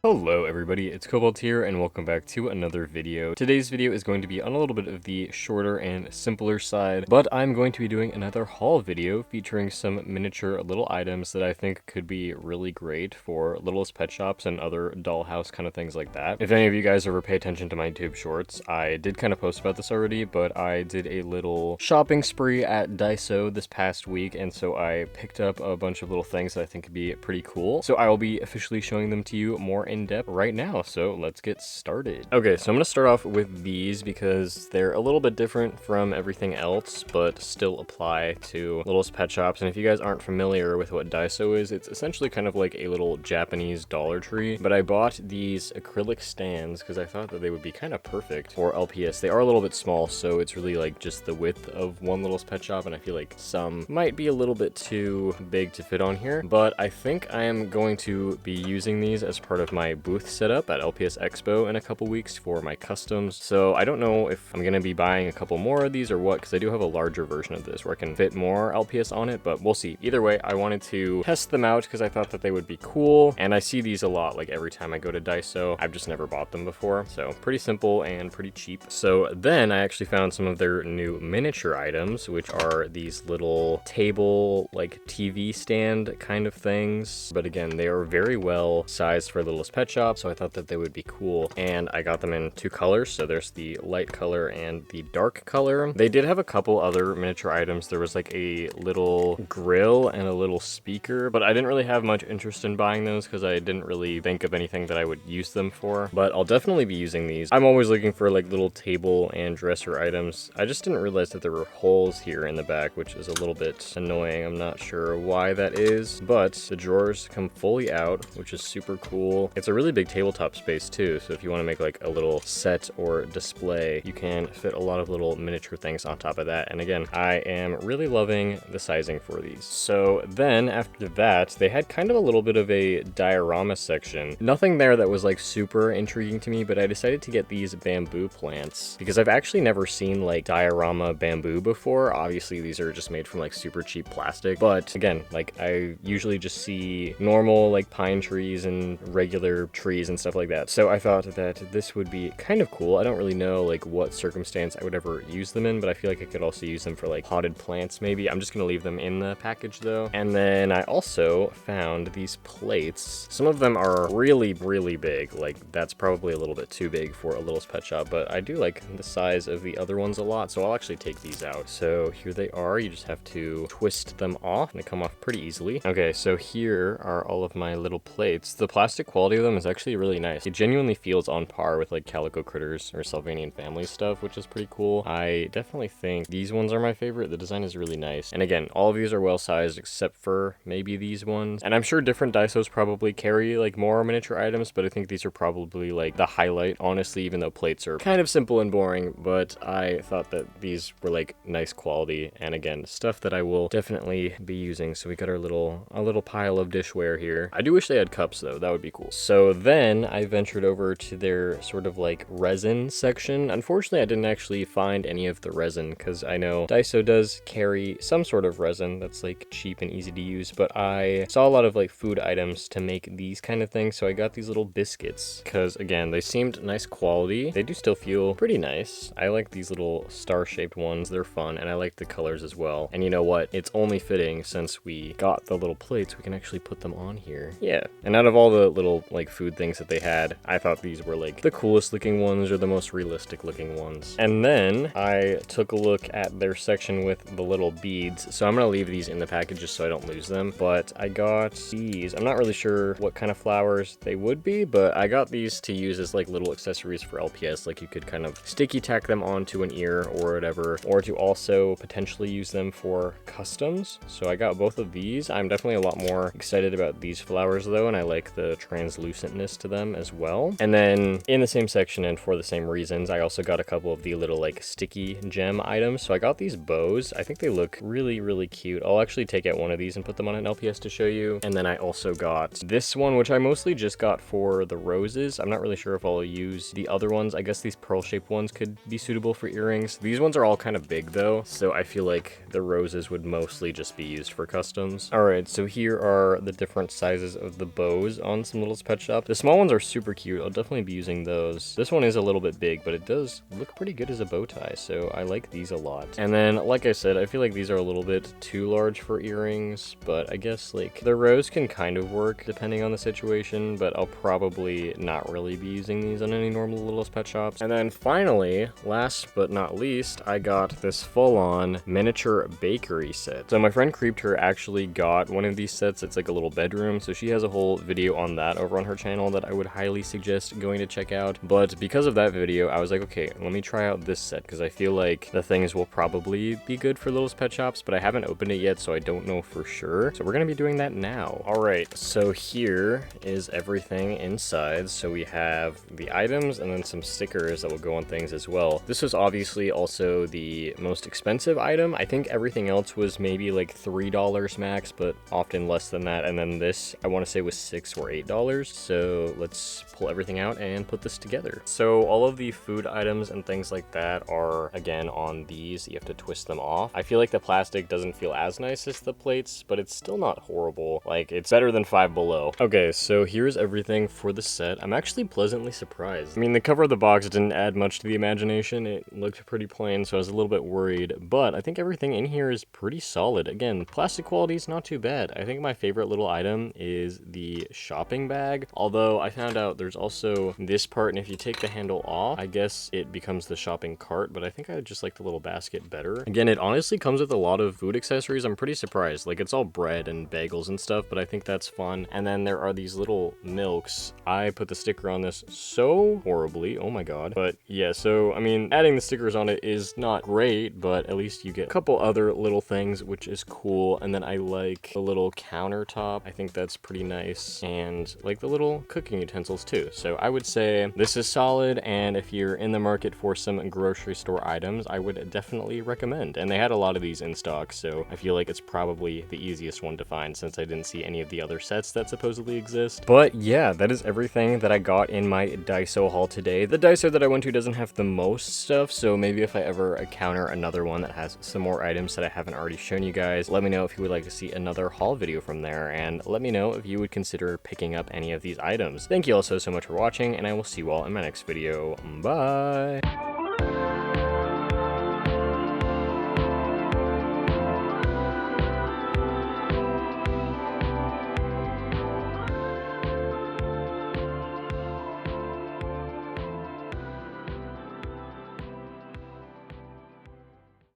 Hello everybody, it's Cobalt here and welcome back to another video. Today's video is going to be on a little bit of the shorter and simpler side, but I'm going to be doing another haul video featuring some miniature little items that I think could be really great for littlest pet shops and other dollhouse kind of things like that. If any of you guys ever pay attention to my YouTube shorts, I did kind of post about this already, but I did a little shopping spree at Daiso this past week, and so I picked up a bunch of little things that I think could be pretty cool. So I will be officially showing them to you more in depth right now, so let's get started. Okay, so I'm gonna start off with these because they're a little bit different from everything else, but still apply to littlest pet shops. And if you guys aren't familiar with what Daiso is, it's essentially kind of like a little Japanese Dollar Tree, but I bought these acrylic stands because I thought that they would be kind of perfect for LPS. They are a little bit small, so it's really like just the width of one littlest pet shop, and I feel like some might be a little bit too big to fit on here, but I think I am going to be using these as part of my booth setup at LPS Expo in a couple weeks for my customs. So I don't know if I'm gonna be buying a couple more of these or what, because I do have a larger version of this where I can fit more LPS on it, but we'll see. Either way, I wanted to test them out because I thought that they would be cool, and I see these a lot like every time I go to Daiso. I've just never bought them before, so pretty simple and pretty cheap. So then I actually found some of their new miniature items, which are these little table like TV stand kind of things, but again, they are very well sized for littlest pet shop, so I thought that they would be cool, and I got them in two colors. So there's the light color and the dark color. They did have a couple other miniature items. There was like a little grill and a little speaker, but I didn't really have much interest in buying those because I didn't really think of anything that I would use them for, but I'll definitely be using these. I'm always looking for like little table and dresser items. I just didn't realize that there were holes here in the back, which is a little bit annoying. I'm not sure why that is, but the drawers come fully out, which is super cool. It's a really big tabletop space too, so if you want to make like a little set or display, you can fit a lot of little miniature things on top of that. And again, I am really loving the sizing for these. So then after that, they had kind of a little bit of a diorama section. Nothing there that was like super intriguing to me, but I decided to get these bamboo plants because I've actually never seen like diorama bamboo before. Obviously these are just made from like super cheap plastic, but again, like I usually just see normal like pine trees and regular trees and stuff like that. So I thought that this would be kind of cool. I don't really know like what circumstance I would ever use them in, but I feel like I could also use them for like potted plants maybe. I'm just gonna leave them in the package though. And then I also found these plates. Some of them are really big, like that's probably a little bit too big for a littlest pet shop, but I do like the size of the other ones a lot, so I'll actually take these out. So here they are. You just have to twist them off and they come off pretty easily. Okay, so here are all of my little plates. The plastic quality of them is actually really nice. It genuinely feels on par with like Calico Critters or Sylvanian Family stuff, which is pretty cool. I definitely think these ones are my favorite. The design is really nice. And again, all of these are well sized except for maybe these ones. And I'm sure different Daisos probably carry like more miniature items, but I think these are probably like the highlight, honestly, even though plates are kind of simple and boring, but I thought that these were like nice quality. And again, stuff that I will definitely be using. So we got our little pile of dishware here. I do wish they had cups though. That would be cool. So then I ventured over to their sort of like resin section. Unfortunately, I didn't actually find any of the resin because I know Daiso does carry some sort of resin that's like cheap and easy to use, but I saw a lot of like food items to make these kind of things. So I got these little biscuits because again, they seemed nice quality. They do still feel pretty nice. I like these little star-shaped ones. They're fun, and I like the colors as well. And you know what? It's only fitting since we got the little plates, we can actually put them on here. Yeah. And out of all the little like food things that they had, I thought these were like the coolest looking ones or the most realistic looking ones. And then I took a look at their section with the little beads. So I'm gonna leave these in the package just so I don't lose them. But I got these. I'm not really sure what kind of flowers they would be, but I got these to use as like little accessories for LPS. Like you could kind of sticky tack them onto an ear or whatever, or to also potentially use them for customs. So I got both of these. I'm definitely a lot more excited about these flowers though, and I like the translucentness to them as well. And then in the same section and for the same reasons, I also got a couple of the little like sticky gem items. So I got these bows. I think they look really cute. I'll actually take out one of these and put them on an LPS to show you. And then I also got this one, which I mostly just got for the roses. I'm not really sure if I'll use the other ones. I guess these pearl shaped ones could be suitable for earrings. These ones are all kind of big though, so I feel like the roses would mostly just be used for customs. All right, so here are the different sizes of the bows on some little pet pet shop. The small ones are super cute. I'll definitely be using those. This one is a little bit big, but it does look pretty good as a bow tie, so I like these a lot. And then, like I said, I feel like these are a little bit too large for earrings, but I guess, like, the rose can kind of work depending on the situation, but I'll probably not really be using these on any normal Littlest Pet Shops. And then finally, last but not least, I got this full-on miniature bakery set. So my friend Creepter actually got one of these sets. It's like a little bedroom, so she has a whole video on that over on her channel that I would highly suggest going to check out. But because of that video, I was like, okay, let me try out this set, because I feel like the things will probably be good for Littlest Pet Shops, but I haven't opened it yet, so I don't know for sure. So we're gonna be doing that now. All right, so here is everything inside. So we have the items and then some stickers that will go on things as well. This was obviously also the most expensive item. I think everything else was maybe like $3 max, but often less than that. And then this, I want to say, was $6 or $8. So let's pull everything out and put this together. So all of the food items and things like that are, again, on these. You have to twist them off. I feel like the plastic doesn't feel as nice as the plates, but it's still not horrible. Like, it's better than Five Below. Okay, so here's everything for the set. I'm actually pleasantly surprised. I mean, the cover of the box didn't add much to the imagination. It looked pretty plain, so I was a little bit worried, but I think everything in here is pretty solid. Again, plastic quality is not too bad. I think my favorite little item is the shopping bag, although I found out there's also this part, and if you take the handle off, I guess it becomes the shopping cart, but I think I just like the little basket better. Again, it honestly comes with a lot of food accessories. I'm pretty surprised. Like, it's all bread and bagels and stuff, but I think that's fun. And then there are these little milks. I put the sticker on this so horribly, oh my god. But yeah, so I mean, adding the stickers on it is not great, but at least you get a couple other little things, which is cool. And then I like the little countertop. I think that's pretty nice, and like the little cooking utensils too. So I would say this is solid, and if you're in the market for some grocery store items, I would definitely recommend. And they had a lot of these in stock, so I feel like it's probably the easiest one to find since I didn't see any of the other sets that supposedly exist. But yeah, that is everything that I got in my Daiso haul today. The Daiso that I went to doesn't have the most stuff, so maybe if I ever encounter another one that has some more items that I haven't already shown you guys, let me know if you would like to see another haul video from there, and let me know if you would consider picking up any of these items. Thank you all so much for watching, and I will see you all in my next video. Bye!